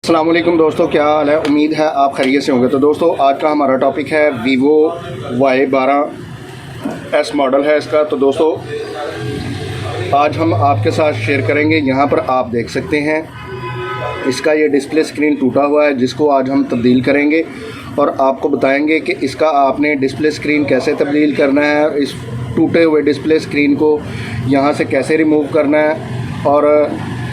अस्सलाम वालेकुम दोस्तों, क्या हाल है। उम्मीद है आप खैरियत से होंगे। तो दोस्तों आज का हमारा टॉपिक है वीवो Y12S मॉडल है इसका। तो दोस्तों आज हम आपके साथ शेयर करेंगे। यहाँ पर आप देख सकते हैं इसका ये डिस्प्ले स्क्रीन टूटा हुआ है, जिसको आज हम तब्दील करेंगे और आपको बताएंगे कि इसका आपने डिस्प्ले स्क्रीन कैसे तब्दील करना है, इस टूटे हुए डिस्प्ले स्क्रीन को यहाँ से कैसे रिमूव करना है और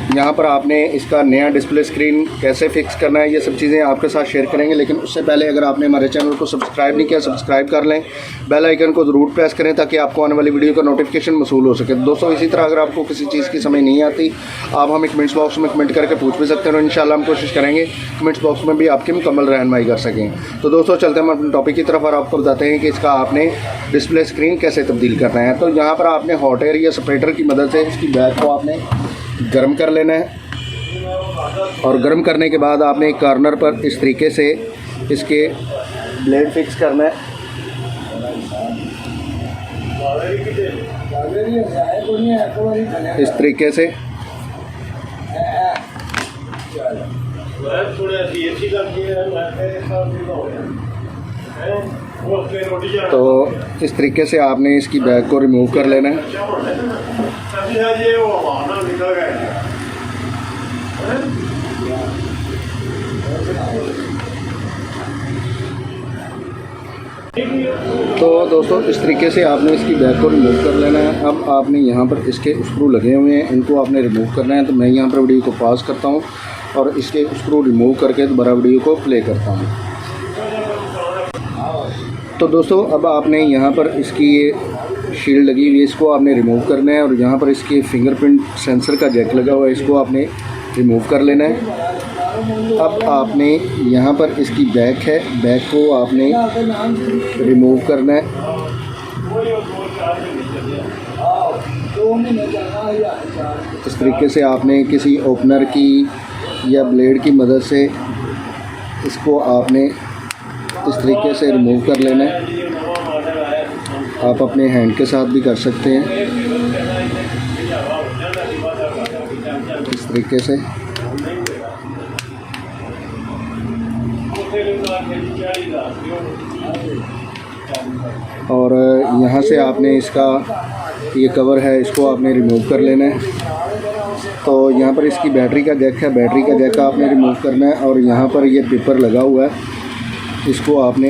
यहाँ पर आपने इसका नया डिस्प्ले स्क्रीन कैसे फ़िक्स करना है। ये सब चीज़ें आपके साथ शेयर करेंगे। लेकिन उससे पहले अगर आपने हमारे चैनल को सब्सक्राइब नहीं किया, सब्सक्राइब कर लें, बेल आइकन को ज़रूर प्रेस करें ताकि आपको आने वाली वीडियो का नोटिफिकेशन मसूल हो सके। दोस्तों इसी तरह अगर आपको किसी चीज़ की समझ नहीं आती, आप हमें कमेंट्स बॉक्स में कमेंट करके पूछ भी सकते हैं और इंशाल्लाह हम कोशिश करेंगे कमेंट्स बॉक्स में भी आपकी मुकम्मल रहनुमाई कर सकें। तो दोस्तों चलते हैं हम अपने टॉपिक की तरफ और आपको बताते हैं कि इसका आपने डिस्प्ले स्क्रीन कैसे तब्दील करना है। तो यहाँ पर आपने हॉट एयर या सेपरेटर की मदद से इसकी बैक को आपने गर्म कर लेना है और गर्म करने के बाद आपने एक कॉर्नर पर इस तरीके से इसके ब्लेड फिक्स करना है। इस तरीके से तो इस तरीके से आपने इसकी बैग को रिमूव कर लेना है। तो दोस्तों इस तरीके से आपने इसकी बैग को रिमूव कर लेना है। अब आपने यहाँ पर इसके स्क्रू लगे हुए हैं, इनको आपने रिमूव करना है। तो मैं यहाँ पर वीडियो को पॉज करता हूँ और इसके स्क्रू रिमूव करके दोबारा वीडियो को प्ले करता हूँ। तो दोस्तों अब आपने यहाँ पर इसकी ये शील्ड लगी हुई है, इसको आपने रिमूव करना है और यहाँ पर इसके फिंगरप्रिंट सेंसर का जैक लगा हुआ है, इसको आपने रिमूव कर लेना है। अब आपने यहाँ पर इसकी बैक है, बैक को आपने रिमूव करना है। इस तरीके से आपने किसी ओपनर की या ब्लेड की मदद से इसको आपने इस तरीके से रिमूव कर लेना है। आप अपने हैंड के साथ भी कर सकते हैं इस तरीके से। और यहाँ से आपने इसका ये कवर है, इसको आपने रिमूव कर लेना है। तो यहाँ पर इसकी बैटरी का जैक है, बैटरी का जैक आपने रिमूव करना है और यहाँ पर ये पेपर लगा हुआ है, इसको आपने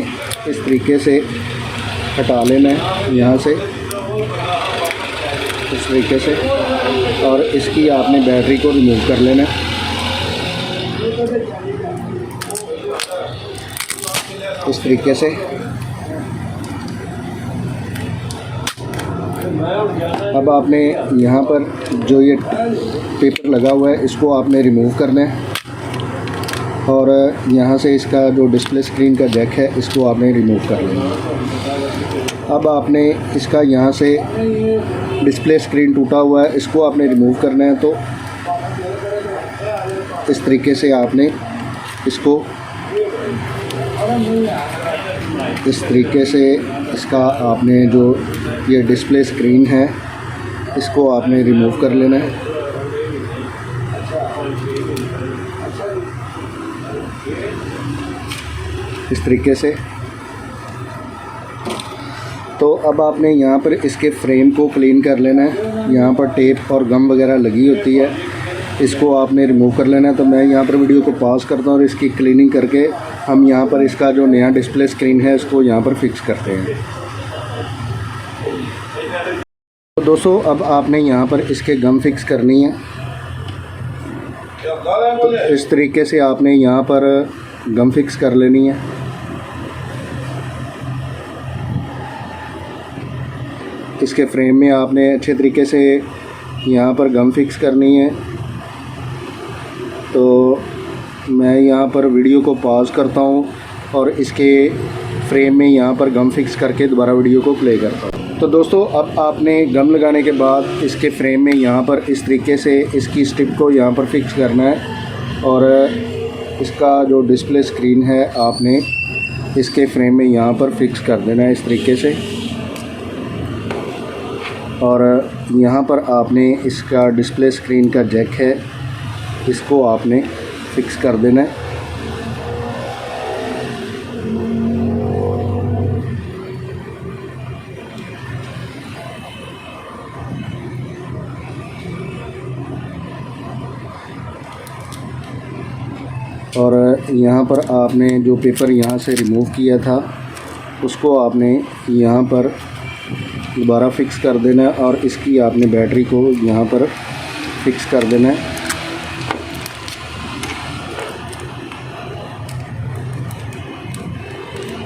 इस तरीके से हटा लेना है यहाँ से इस तरीके से और इसकी आपने बैटरी को रिमूव कर लेना है इस तरीके से। अब आपने यहाँ पर जो ये पेपर लगा हुआ है इसको आपने रिमूव करना है और यहाँ से इसका जो डिस्प्ले स्क्रीन का जैक है इसको आपने रिमूव कर लेना है। अब आपने इसका यहाँ से डिस्प्ले स्क्रीन टूटा हुआ है, इसको आपने रिमूव करना है। तो इस तरीके से आपने इसको इस तरीके से इसका आपने जो ये डिस्प्ले स्क्रीन है इसको आपने रिमूव कर लेना है। इस तरीके से। तो अब आपने यहाँ पर इसके फ्रेम को क्लीन कर लेना है। यहाँ पर टेप और गम वगैरह लगी होती है, इसको आपने रिमूव कर लेना है। तो मैं यहाँ पर वीडियो को पॉज करता हूँ और इसकी क्लीनिंग करके हम यहाँ पर इसका जो नया डिस्प्ले स्क्रीन है इसको यहाँ पर फिक्स करते हैं। तो दोस्तों अब आपने यहाँ पर इसके गम फिक्स करनी है। तो इस तरीके से आपने यहाँ पर गम फिक्स कर लेनी है। इसके फ्रेम में आपने अच्छे तरीके से यहाँ पर गम फिक्स करनी है। तो मैं यहाँ पर वीडियो को पॉज करता हूँ और इसके फ्रेम में यहाँ पर गम फिक्स करके दोबारा वीडियो को प्ले करता हूँ। तो दोस्तों अब आपने गम लगाने के बाद इसके फ्रेम में यहाँ पर इस तरीके से इसकी स्ट्रिप को यहाँ पर फिक्स करना है और इसका जो डिस्प्ले स्क्रीन है आपने इसके फ्रेम में यहाँ पर फिक्स कर देना है इस तरीके से। और यहाँ पर आपने इसका डिस्प्ले स्क्रीन का जैक है, इसको आपने फिक्स कर देना है। और यहाँ पर आपने जो पेपर यहाँ से रिमूव किया था उसको आपने यहाँ पर दोबारा फिक्स कर देना है और इसकी आपने बैटरी को यहाँ पर फिक्स कर देना है।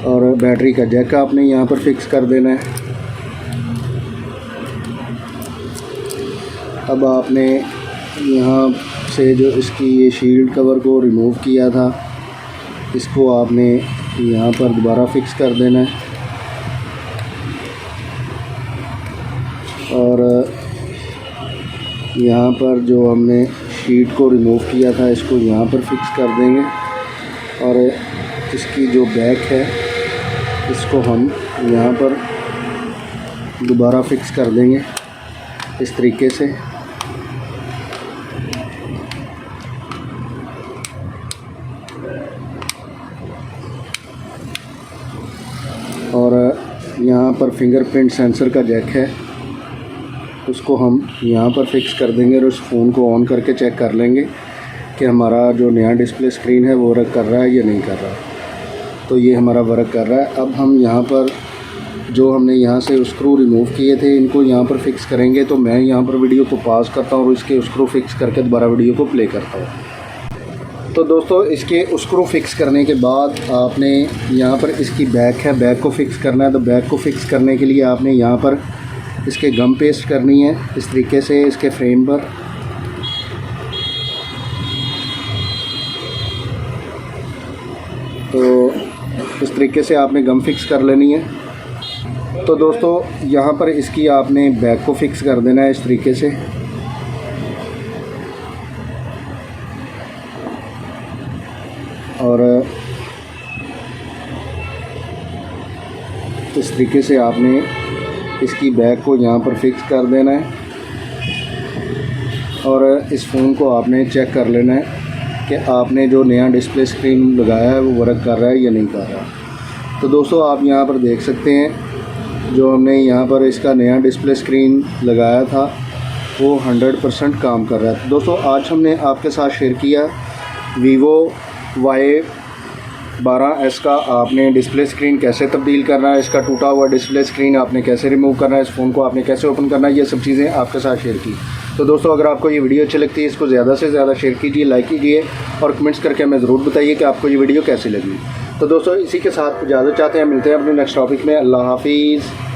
और बैटरी का जैक आपने यहाँ पर फिक्स कर देना है। अब आपने यहाँ से जो इसकी ये शील्ड कवर को रिमूव किया था इसको आपने यहाँ पर दोबारा फिक्स कर देना है। और यहाँ पर जो हमने शीट को रिमूव किया था इसको यहाँ पर फिक्स कर देंगे। और इसकी जो बैक है इसको हम यहाँ पर दोबारा फिक्स कर देंगे इस तरीके से। और यहाँ पर फिंगरप्रिंट सेंसर का जैक है उसको हम यहाँ पर फिक्स कर देंगे और उस फ़ोन को ऑन करके चेक कर लेंगे कि हमारा जो नया डिस्प्ले स्क्रीन है वो वर्क कर रहा है या नहीं कर रहा। तो ये हमारा वर्क कर रहा है। अब हम यहाँ पर जो हमने यहाँ से स्क्रू रिमूव किए थे इनको यहाँ पर फिक्स करेंगे। तो मैं यहाँ पर वीडियो को पॉज करता हूँ और इसके स्क्रू फिक्स करके दोबारा वीडियो को प्ले करता हूँ। तो दोस्तों इसके स्क्रू फिक्स करने के बाद आपने यहाँ पर इसकी बैक है, बैक को फिक्स करना है। तो बैक को फिक्स करने के लिए आपने यहाँ पर इसके गम पेस्ट करनी है इस तरीके से इसके फ्रेम पर। तो इस तरीके से आपने गम फिक्स कर लेनी है। तो दोस्तों यहाँ पर इसकी आपने बैक को फिक्स कर देना है इस तरीके से। और इस तरीके से आपने इसकी बैक को यहाँ पर फिक्स कर देना है। और इस फ़ोन को आपने चेक कर लेना है कि आपने जो नया डिस्प्ले स्क्रीन लगाया है वो वर्क कर रहा है या नहीं कर रहा। तो दोस्तों आप यहाँ पर देख सकते हैं जो हमने यहाँ पर इसका नया डिस्प्ले स्क्रीन लगाया था वो 100% काम कर रहा है। तो दोस्तों आज हमने आपके साथ शेयर किया वीवो Y12S का आपने डिस्प्ले स्क्रीन कैसे तब्दील करना है, इसका टूटा हुआ डिस्प्ले स्क्रीन आपने कैसे रिमूव करना है, इस फ़ोन को आपने कैसे ओपन करना है, ये सब चीज़ें आपके साथ शेयर की। तो दोस्तों अगर आपको ये वीडियो अच्छी लगती है इसको ज़्यादा से ज़्यादा शेयर कीजिए, लाइक कीजिए और कमेंट्स करके हमें ज़रूर बताइए कि आपको ये वीडियो कैसी लगी। तो दोस्तों इसी के साथ इजाज़त चाहते हैं, मिलते हैं अपने नेक्स्ट टॉपिक में। अल्लाह हाफिज़।